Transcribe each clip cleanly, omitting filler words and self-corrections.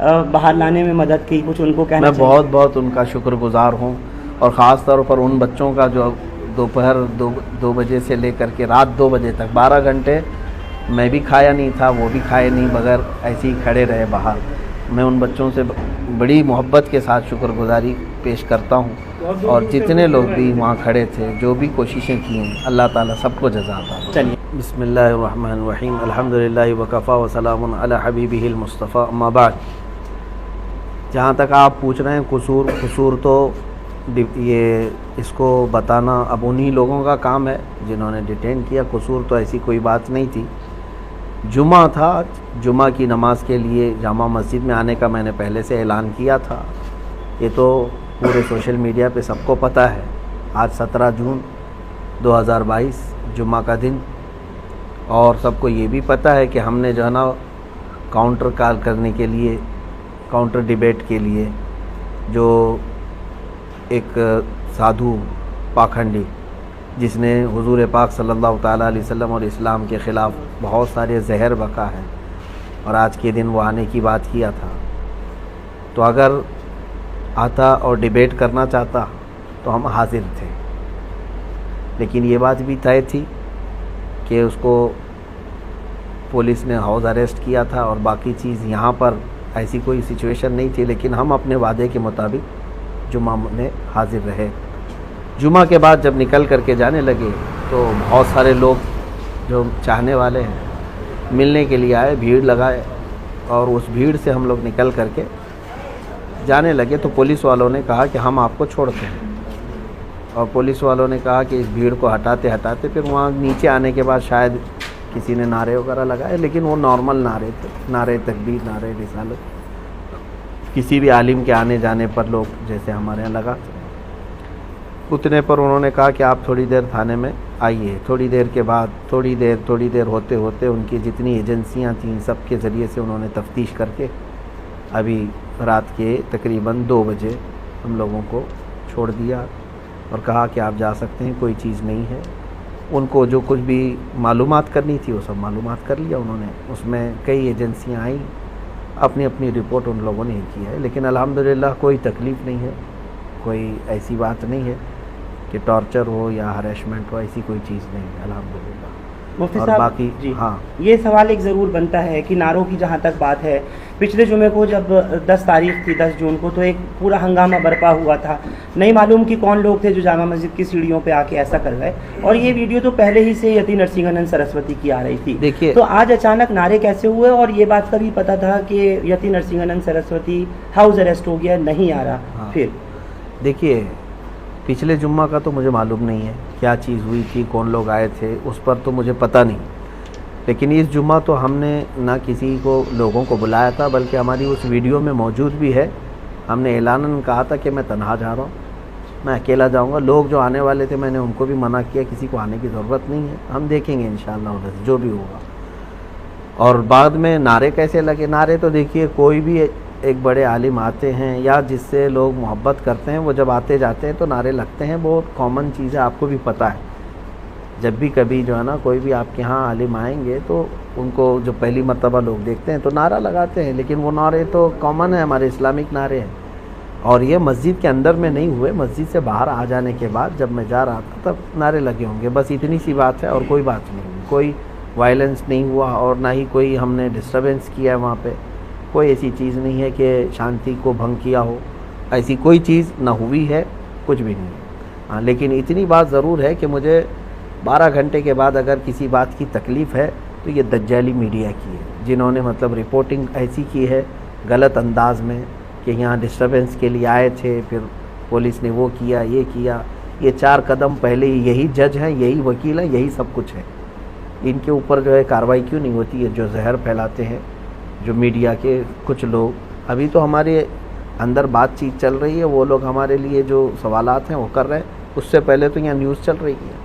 बाहर लाने में मदद की, कुछ उनको कहना मैं बहुत बहुत उनका शुक्रगुजार हूँ। और ख़ास तौर पर उन बच्चों का जो दोपहर 2 बजे से लेकर के रात 2 बजे तक 12 घंटे मैं भी खाया नहीं था, वो भी खाए नहीं, बगैर ऐसे ही खड़े रहे बाहर। मैं उन बच्चों से बड़ी मोहब्बत के साथ शुक्रगुजारी पेश करता हूँ। और जितने लोग भी वहाँ खड़े थे, जो भी कोशिशें की हैं, अल्लाह ताला सबको जज़ा अता फरमाए। चलिए, बिस्मिल्लाहिर्रहमानिर्रहीम, अल्हम्दुलिल्लाहि व कफ़ा व सलामुन अला हबीबिहिल मुस्तफ़ा, अम्मा बाद। जहाँ तक आप पूछ रहे हैं कसूर तो ये इसको बताना अब उन्हीं लोगों का काम है जिन्होंने डिटेन किया। कसूर तो ऐसी कोई बात नहीं थी। जुमा था, जुमा की नमाज़ के लिए जामा मस्जिद में आने का मैंने पहले से ऐलान किया था। ये तो पूरे सोशल मीडिया पे सबको पता है। आज 17 जून 2022 जुमा का दिन, और सबको ये भी पता है कि हमने जो है ना काउंटर कॉल करने के लिए, काउंटर डिबेट के लिए, जो एक साधु पाखंडी जिसने हुजूर पाक सल्लल्लाहु ताला अलैहि वसल्लम और इस्लाम के ख़िलाफ़ बहुत सारे जहर बका है, और आज के दिन वो आने की बात किया था। तो अगर आता और डिबेट करना चाहता तो हम हाजिर थे, लेकिन ये बात भी तय थी कि उसको पुलिस ने हाउस अरेस्ट किया था, और बाकी चीज़ यहाँ पर ऐसी कोई सिचुएशन नहीं थी। लेकिन हम अपने वादे के मुताबिक जुमा में हाजिर रहे। जुमा के बाद जब निकल करके जाने लगे तो बहुत सारे लोग जो चाहने वाले हैं मिलने के लिए आए, भीड़ लगाए, और उस भीड़ से हम लोग निकल करके जाने लगे तो पुलिस वालों ने कहा कि हम आपको छोड़ते हैं। और पुलिस वालों ने कहा कि इस भीड़ को हटाते हटाते फिर वहाँ नीचे आने के बाद शायद किसी ने नारे वगैरह लगाए, लेकिन वो नॉर्मल नारे थे, नारे तकबीर, नारे रिसालत, किसी भी आलिम के आने जाने पर लोग जैसे हमारे यहाँ लगा। उतने पर उन्होंने कहा कि आप थोड़ी देर थाने में आइए। थोड़ी देर के बाद थोड़ी देर होते होते उनकी जितनी एजेंसियाँ थीं सब के ज़रिए से उन्होंने तफ्तीश करके अभी रात के तकरीबन 2 बजे हम लोगों को छोड़ दिया और कहा कि आप जा सकते हैं, कोई चीज़ नहीं है। उनको जो कुछ भी मालूमात करनी थी वो सब मालूमात कर लिया उन्होंने। उसमें कई एजेंसियां आईं, अपनी अपनी रिपोर्ट उन लोगों ने की है, लेकिन अल्हम्दुलिल्लाह कोई तकलीफ़ नहीं है, कोई ऐसी बात नहीं है कि टॉर्चर हो या हरेसमेंट हो, ऐसी कोई चीज़ नहीं है अल्हम्दुलिल्लाह। मुफ्ती और साहब बाकी जी, हाँ, ये सवाल एक ज़रूर बनता है कि नारों की जहाँ तक बात है, पिछले जुमे को जब 10 तारीख थी, 10 जून को, तो एक पूरा हंगामा बरपा हुआ था। नहीं मालूम कि कौन लोग थे जो जामा मस्जिद की सीढ़ियों पे आके ऐसा कर गए, और ये वीडियो तो पहले ही से यति नरसिंहानंद सरस्वती की आ रही थी। देखिए, तो आज अचानक नारे कैसे हुए? और ये बात का भी पता था कि यति नरसिंहानंद सरस्वती हाउस अरेस्ट हो गया, नहीं आ रहा। हाँ, फिर देखिए, पिछले जुम्मा का तो मुझे मालूम नहीं है क्या चीज़ हुई थी, कौन लोग आए थे, उस पर तो मुझे पता नहीं। लेकिन इस जुम्मा तो हमने ना किसी को लोगों को बुलाया था, बल्कि हमारी उस वीडियो में मौजूद भी है। हमने ऐलानन कहा था कि मैं तन्हा जा रहा हूँ, मैं अकेला जाऊँगा। लोग जो आने वाले थे मैंने उनको भी मना किया, किसी को आने की ज़रूरत नहीं है, हम देखेंगे इंशाअल्लाह उधर जो भी होगा। और बाद में नारे कैसे लगे? नारे तो देखिए, कोई भी एक बड़े आलिम आते हैं या जिससे लोग मोहब्बत करते हैं, वो जब आते जाते हैं तो नारे लगते हैं, बहुत कॉमन चीज़ है, आपको भी पता है। जब भी कभी जो है ना कोई भी आपके यहाँ आलिम आएंगे तो उनको जो पहली मर्तबा लोग देखते हैं तो नारा लगाते हैं, लेकिन वो नारे तो कॉमन है, हमारे इस्लामिक नारे हैं। और ये मस्जिद के अंदर में नहीं हुए, मस्जिद से बाहर आ जाने के बाद जब मैं जा रहा था तब नारे लगे होंगे, बस इतनी सी बात है और कोई बात नहीं। कोई वायलेंस नहीं हुआ और ना ही कोई हमने डिस्टर्बेंस किया है वहाँ पे। कोई ऐसी चीज़ नहीं है कि शांति को भंग किया हो, ऐसी कोई चीज़ ना हुई है, कुछ भी नहीं। हाँ, लेकिन इतनी बात ज़रूर है कि मुझे 12 घंटे के बाद अगर किसी बात की तकलीफ़ है तो ये दज्जाली मीडिया की है, जिन्होंने मतलब रिपोर्टिंग ऐसी की है गलत अंदाज में कि यहाँ डिस्टर्बेंस के लिए आए थे, फिर पुलिस ने वो किया, ये किया। ये 4 कदम पहले ही यही जज हैं, यही वकील हैं, यही सब कुछ है। इनके ऊपर जो है कार्रवाई क्यों नहीं होती है? जो जहर फैलाते हैं जो मीडिया के कुछ लोग, अभी तो हमारे अंदर बातचीत चल रही है, वो लोग हमारे लिए जो सवालात हैं वो कर रहे हैं, उससे पहले तो यहाँ न्यूज़ चल रही है।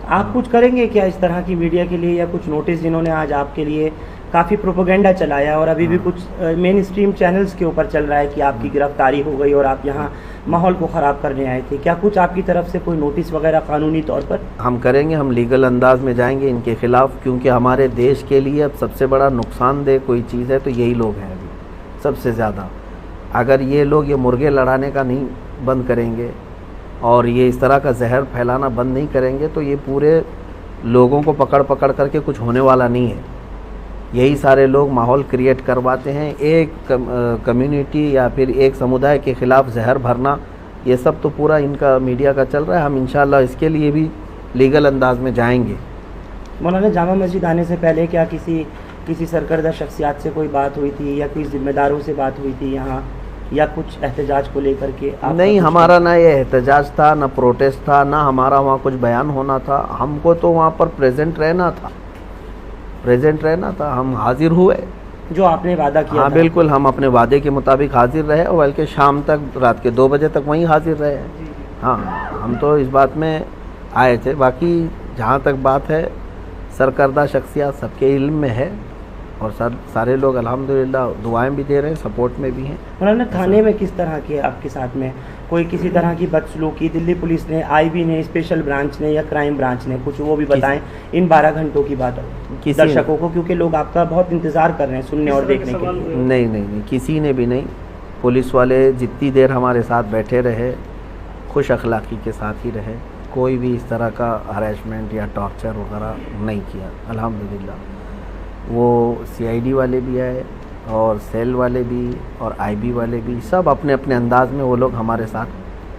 आप कुछ करेंगे क्या इस तरह की मीडिया के लिए, या कुछ नोटिस जिन्होंने आज आपके लिए काफ़ी प्रोपेगेंडा चलाया और अभी भी कुछ मेन स्ट्रीम चैनल्स के ऊपर चल रहा है कि आपकी गिरफ्तारी हो गई और आप यहाँ माहौल को ख़राब करने आए थे, क्या कुछ आपकी तरफ से कोई नोटिस वगैरह कानूनी तौर पर? हम करेंगे, हम लीगल अंदाज में जाएंगे इनके ख़िलाफ़, क्योंकि हमारे देश के लिए अब सबसे बड़ा नुकसानदेह कोई चीज़ है तो यही लोग हैं। अभी सबसे ज़्यादा। अगर ये लोग ये मुर्गे लड़ाने का नहीं बंद करेंगे और ये इस तरह का जहर फैलाना बंद नहीं करेंगे तो ये पूरे लोगों को पकड़ पकड़ करके कुछ होने वाला नहीं है। यही सारे लोग माहौल क्रिएट करवाते हैं, एक कम्युनिटी या फिर एक समुदाय के ख़िलाफ़ जहर भरना, ये सब तो पूरा इनका मीडिया का चल रहा है। हम इंशाल्लाह इसके लिए भी लीगल अंदाज में जाएंगे। मौलाना, जामा मस्जिद आने से पहले क्या किसी सरकर्दा शख्सियात से कोई बात हुई थी या कोई ज़िम्मेदारों से बात हुई थी यहाँ, या कुछ एहतजाज को लेकर के? नहीं, हमारा ना ये एहतजाज था, ना प्रोटेस्ट था, ना हमारा वहाँ कुछ बयान होना था। हमको तो वहाँ पर प्रेजेंट रहना था, हम हाजिर हुए जो आपने वादा किया। हाँ बिल्कुल, हम अपने वादे के मुताबिक हाजिर रहे और बल्कि शाम तक, रात के 2 बजे तक वहीं हाजिर रहे। हाँ, हम तो इस बात में आए थे। बाकी जहाँ तक बात है, सरकर्दा शख्सियत सबके इल्म में है और सारे लोग अल्हम्दुलिल्लाह दुआएं भी दे रहे हैं, सपोर्ट में भी हैं। उन्होंने थाने में किस तरह के आपके साथ में कोई किसी तरह की बदसलूकी दिल्ली पुलिस ने, आईबी ने, स्पेशल ब्रांच ने या क्राइम ब्रांच ने, कुछ वो भी बताएं इन 12 घंटों की बात दर्शकों को, क्योंकि लोग आपका बहुत इंतज़ार कर रहे हैं सुनने और देखने के लिए। नहीं, किसी ने भी नहीं। पुलिस वाले जितनी देर हमारे साथ बैठे रहे खुश अखलाक़ी के साथ ही रहे, कोई भी इस तरह का हरेसमेंट या टॉर्चर वगैरह नहीं किया अल्हम्दुलिल्लाह। वो सीआईडी वाले भी आए और सेल वाले भी और आईबी वाले भी, सब अपने अपने अंदाज़ में वो लोग हमारे साथ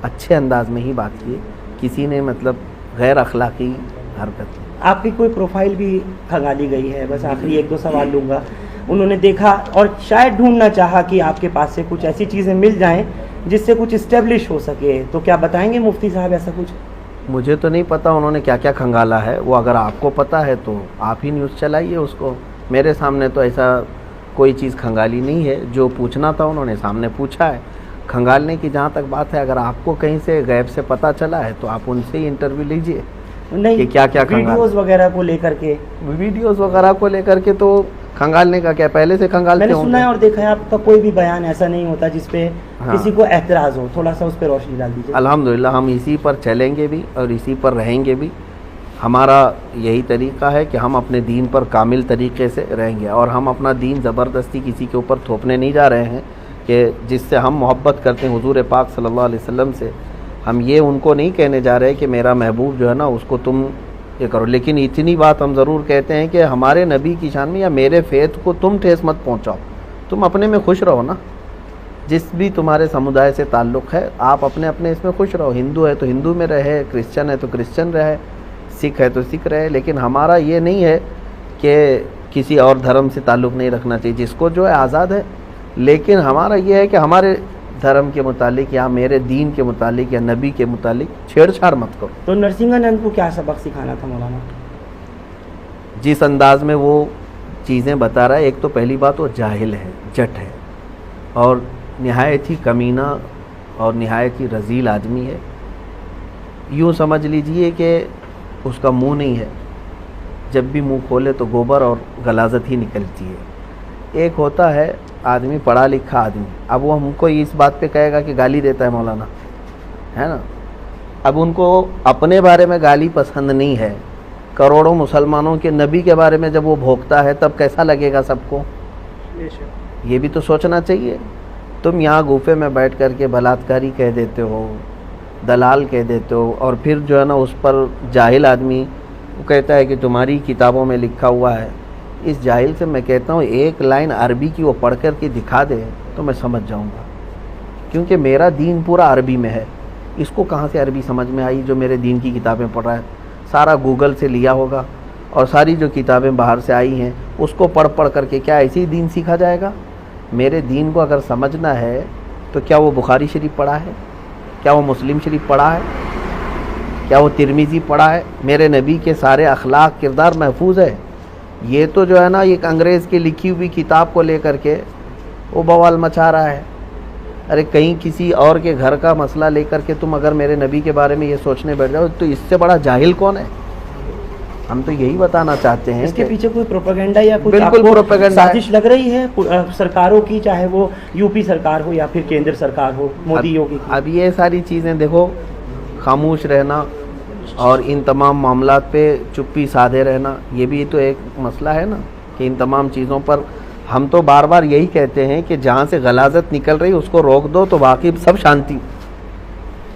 अच्छे अंदाज में ही बात किए। किसी ने मतलब गैर अखलाक़ी हरकत। आपकी कोई प्रोफाइल भी खंगाली गई है? बस आखिरी 1-2 सवाल लूँगा। उन्होंने देखा और शायद ढूंढना चाहा कि आपके पास से कुछ ऐसी चीज़ें मिल जाएं जिससे कुछ इस्टेब्लिश हो सके, तो क्या बताएंगे मुफ्ती साहब ऐसा कुछ? मुझे तो नहीं पता उन्होंने क्या क्या खंगाला है, वो अगर आपको पता है तो आप ही न्यूज़ चलाइए उसको। मेरे सामने तो ऐसा कोई चीज़ खंगाली नहीं है। जो पूछना था उन्होंने सामने पूछा है। खंगालने की जहाँ तक बात है, अगर आपको कहीं से गैब से पता चला है तो आप उनसे ही इंटरव्यू लीजिए। नहीं कि क्या क्या वीडियोस वगैरह को लेकर के तो खंगालने का क्या, पहले से खंगालते मैंने सुना है और देखा है आपका कोई भी बयान ऐसा नहीं होता जिसपे किसी को एतराज़ हो। थोड़ा सा उस पर रोशनी डाल दीजिए। अल्हम्दुलिल्लाह हम इसी पर चलेंगे भी और इसी पर रहेंगे भी। हमारा यही तरीका है कि हम अपने दीन पर कामिल तरीके से रहेंगे और हम अपना दीन ज़बरदस्ती किसी के ऊपर थोपने नहीं जा रहे हैं कि जिससे हम मोहब्बत करते हैं हुजूर पाक सल्लल्लाहु अलैहि वसल्लम से। हम ये उनको नहीं कहने जा रहे कि मेरा महबूब जो है ना उसको तुम ये करो, लेकिन इतनी बात हम ज़रूर कहते हैं कि हमारे नबी की शान में या मेरे फेथ को तुम ठेस मत पहुँचाओ। तुम अपने में खुश रहो ना, जिस भी तुम्हारे समुदाय से ताल्लुक़ है आप अपने अपने इसमें खुश रहो। हिंदू है तो हिंदू में रहे, क्रिश्चियन है तो क्रिश्चियन रहे, सिख है तो सिख रहे। लेकिन हमारा ये नहीं है कि किसी और धर्म से ताल्लुक़ नहीं रखना चाहिए, जिसको जो है आज़ाद है। लेकिन हमारा ये है कि हमारे धर्म के मुतालिक या मेरे दीन के मुतालिक या नबी के मुतालिक छेड़छाड़ मत करो। तो नरसिंहानंद को क्या सबक सिखाना था मौलाना? जिस अंदाज में वो चीज़ें बता रहा है, एक तो पहली बात वो जाहिल है, जट है और नहायत ही कमीना और नहायत ही रजील आदमी है। यूँ समझ लीजिए कि उसका मुंह नहीं है, जब भी मुंह खोले तो गोबर और गलाजत ही निकलती है। एक होता है आदमी पढ़ा लिखा आदमी, अब वो हमको इस बात पे कहेगा कि गाली देता है मौलाना, है ना। अब उनको अपने बारे में गाली पसंद नहीं है, करोड़ों मुसलमानों के नबी के बारे में जब वो भोंकता है तब कैसा लगेगा सबको, ये भी तो सोचना चाहिए। तुम यहाँ गुफे में बैठ कर के बलात्कारी कह देते हो, दलाल कह देते हो और फिर जो है ना उस पर जाहिल आदमी वो कहता है कि तुम्हारी किताबों में लिखा हुआ है। इस जाहिल से मैं कहता हूँ एक लाइन अरबी की वो पढ़ कर के दिखा दे तो मैं समझ जाऊँगा, क्योंकि मेरा दीन पूरा अरबी में है। इसको कहाँ से अरबी समझ में आई जो मेरे दीन की किताबें पढ़ रहा है? सारा गूगल से लिया होगा और सारी जो किताबें बाहर से आई हैं उसको पढ़ पढ़ करके क्या ऐसे ही दीन सीखा जाएगा? मेरे दीन को अगर समझना है तो क्या वो बुखारी शरीफ पढ़ा है, क्या वो मुस्लिम शरीफ पढ़ा है, क्या वो तिरमिज़ी पढ़ा है? मेरे नबी के सारे अखलाक किरदार महफूज है। ये तो जो है ना एक अंग्रेज़ की लिखी हुई किताब को लेकर के वो बवाल मचा रहा है। अरे कहीं किसी और के घर का मसला लेकर के तुम अगर मेरे नबी के बारे में ये सोचने बैठ जाओ तो इससे बड़ा जाहिल कौन है? हम तो यही बताना चाहते हैं। इसके पीछे कोई प्रोपेगेंडा या कुछ बिल्कुल प्रोपेगेंडा साजिश लग रही है सरकारों की, चाहे वो यूपी सरकार हो या फिर केंद्र सरकार हो, मोदी योगी की? अब ये सारी चीज़ें देखो, खामोश रहना और इन तमाम मामलात पे चुप्पी साधे रहना, ये भी तो एक मसला है ना कि इन तमाम चीज़ों पर हम तो बार बार यही कहते हैं कि जहाँ से गलाजत निकल रही उसको रोक दो तो बाकी सब शांति।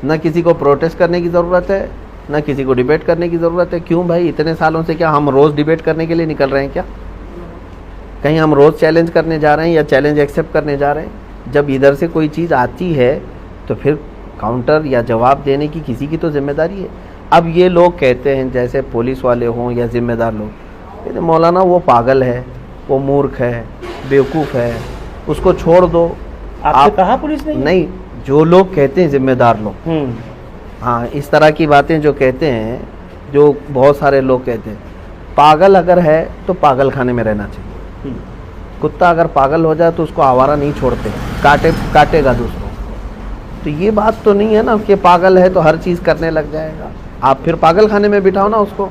ना किसी को प्रोटेस्ट करने की ज़रूरत है, ना किसी को डिबेट करने की ज़रूरत है। क्यों भाई, इतने सालों से क्या हम रोज़ डिबेट करने के लिए निकल रहे हैं क्या? कहीं हम रोज़ चैलेंज करने जा रहे हैं या चैलेंज एक्सेप्ट करने जा रहे हैं? जब इधर से कोई चीज़ आती है तो फिर काउंटर या जवाब देने की किसी की तो जिम्मेदारी है। अब ये लोग कहते हैं, जैसे पुलिस वाले हों या ज़िम्मेदार लोग, कहते मौलाना वो पागल है, वो मूर्ख है, बेवकूफ़ है, उसको छोड़ दो। आपसे कहा पुलिस ने? नहीं, जो लोग कहते हैं ज़िम्मेदार लोग, हाँ, इस तरह की बातें जो कहते हैं, जो बहुत सारे लोग कहते हैं, पागल अगर है तो पागल खाने में रहना चाहिए। कुत्ता अगर पागल हो जाए तो उसको आवारा नहीं छोड़ते, काटेगा दूसरों। तो ये बात तो नहीं है ना कि पागल है तो हर चीज़ करने लग जाएगा। आप फिर पागल खाने में बिठाओ ना उसको।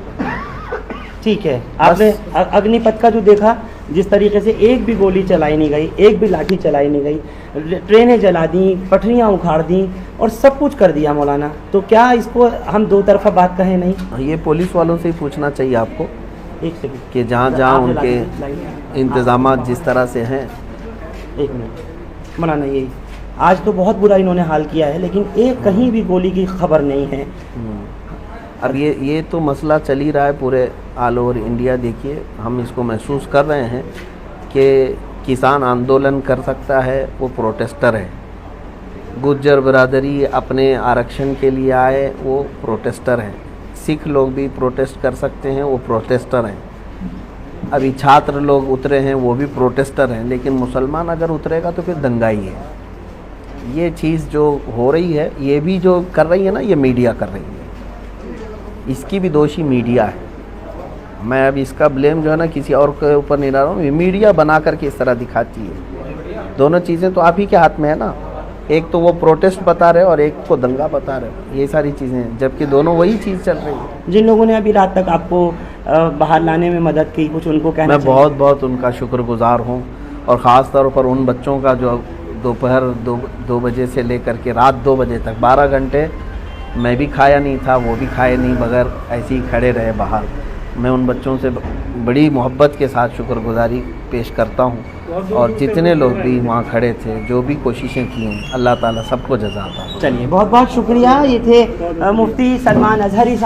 ठीक है, आपने अग्निपथ का जो देखा, जिस तरीके से एक भी गोली चलाई नहीं गई, एक भी लाठी चलाई नहीं गई, ट्रेनें जला दी, पटरियां उखाड़ दी और सब कुछ कर दिया मौलाना, तो क्या इसको हम दो तरफा बात कहें नहीं? ये पुलिस वालों से ही पूछना चाहिए आपको, एक सेकंड, कि जहाँ जहाँ उनके इंतजाम जिस तरह से हैं। एक मिनट मौलाना, यही आज तो बहुत बुरा इन्होंने हाल किया है, लेकिन एक कहीं भी गोली की खबर नहीं है। अब ये तो मसला चल ही रहा है पूरे ऑल ओवर इंडिया। देखिए, हम इसको महसूस कर रहे हैं कि किसान आंदोलन कर सकता है, वो प्रोटेस्टर है। गुज्जर बिरादरी अपने आरक्षण के लिए आए, वो प्रोटेस्टर हैं। सिख लोग भी प्रोटेस्ट कर सकते हैं, वो प्रोटेस्टर हैं। अभी छात्र लोग उतरे हैं, वो भी प्रोटेस्टर हैं। लेकिन मुसलमान अगर उतरेगा तो फिर दंगाई है। ये चीज़ जो हो रही है, ये भी जो कर रही है ना, ये मीडिया कर रही है। इसकी भी दोषी मीडिया है। मैं अब इसका ब्लेम जो है ना किसी और के ऊपर नहीं ला रहा हूँ, मीडिया बना करके इस तरह दिखाती है। दोनों चीज़ें तो आप ही के हाथ में है ना, एक तो वो प्रोटेस्ट बता रहे हो और एक को दंगा बता रहे हो। ये सारी चीज़ें, जबकि दोनों वही चीज़ चल रही है। जिन लोगों ने अभी रात तक आपको बाहर लाने में मदद की, कुछ उनको कहना मैं बहुत बहुत उनका शुक्रगुजार हूँ, और ख़ास तौर पर उन बच्चों का जो दोपहर 2 बजे से लेकर के रात 2 बजे तक 12 घंटे मैं भी खाया नहीं था, वो भी खाए नहीं, बगैर ऐसे ही खड़े रहे बाहर। मैं उन बच्चों से बड़ी मोहब्बत के साथ शुक्रगुजारी पेश करता हूँ। और जितने लोग भी वहाँ खड़े थे, जो भी कोशिशें की हैं, अल्लाह ताला सबको जज़ा अता। चलिए, बहुत बहुत शुक्रिया। ये थे मुफ्ती सलमान अज़हरी।